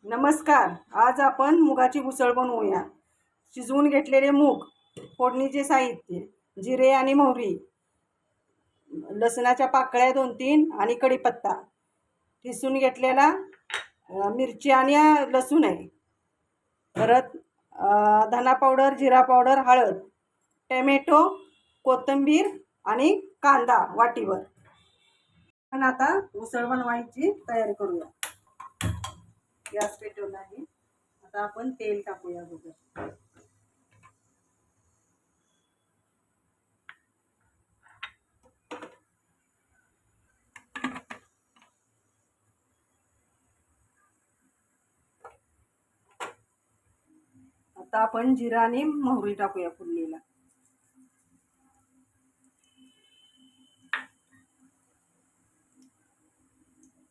नमस्कार. आज आपण मुगाची उसळ बनवूया. शिजवून घेतलेले मूग, फोडणीचे साहित्य: जिरे आणि मोहरी, लसणाच्या पाकळ्या 2-3 आणि कढीपत्ता, ठिसून घेतलेला मिरची आणि लसूण आहे. परत धना पावडर, जिरा पावडर, हळद, टोमॅटो, कोथिंबीर आणि कांदा वाटीवर. पण आता उसळ बनवायची तयारी करूया. गॅस पेटवला आहे. आता आपण तेल टाकूया अगोदर. आता आपण जिरा आणि मोहरी टाकूया फोडणीला.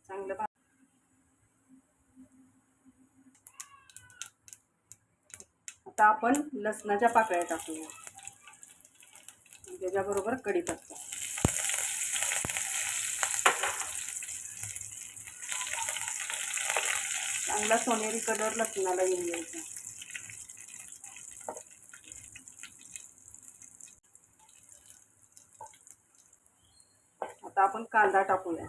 चांगलं आता आपण लसणाच्या पाकळ्या टाकूया. त्याच्याबरोबर कढीपत्ता. चांगला सोनेरी कलर लसणाला येऊन द्यायचा. आता आपण कांदा टाकूया.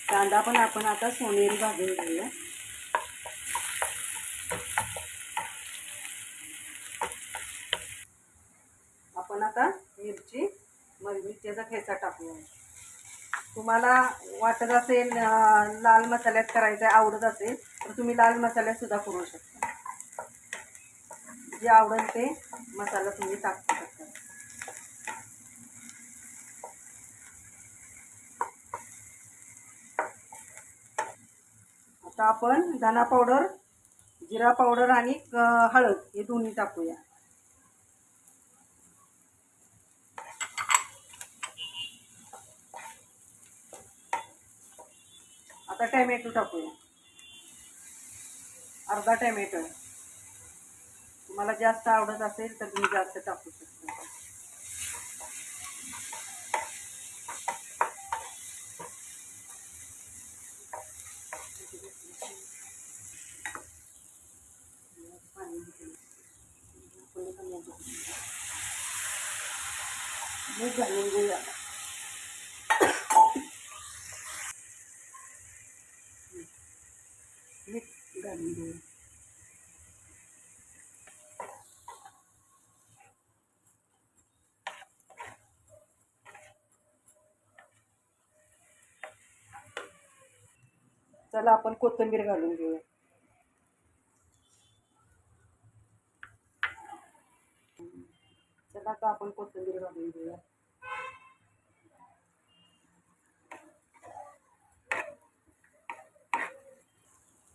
कांदा पण आपण आता सोनेरी भाजून घेऊया. आपण आता मिरचीचा ठेचा टाकूया. तुम्हाला वाटत असेल लाल मसाल्यात करायचं आवडत असेल तर तुम्ही लाल मसाल्यात सुद्धा करू शकता. जे आवडेल ते मसाला तुम्ही टाकू शकता. आता आपण धना पावडर, जिरा पावडर आणि हळद हे दोन्ही टाकूया. आता टोमॅटो टाकूया. अर्धा टोमॅटो. तुम्हाला जास्त आवडत असेल तर तुम्ही जास्त टाकू शकता. मीठ घालून घेऊया. मीठ घालून घेऊया. चला आपण कोथिंबीर घालून घेऊया. चला आता आपण कोथिंबीर घालून घेऊया.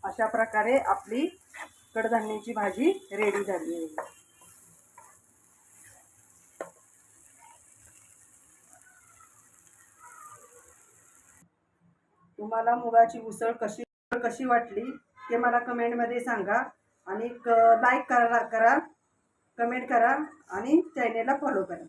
अशा प्रकारे आपली कडधान्याची भाजी रेडी झाली आहे. तुम्हाला मुगाची उसळ कशी वाटली ते मला कमेंटमध्ये सांगा आणि लाईक करा, कमेंट करा आणि चॅनेलला फॉलो करा.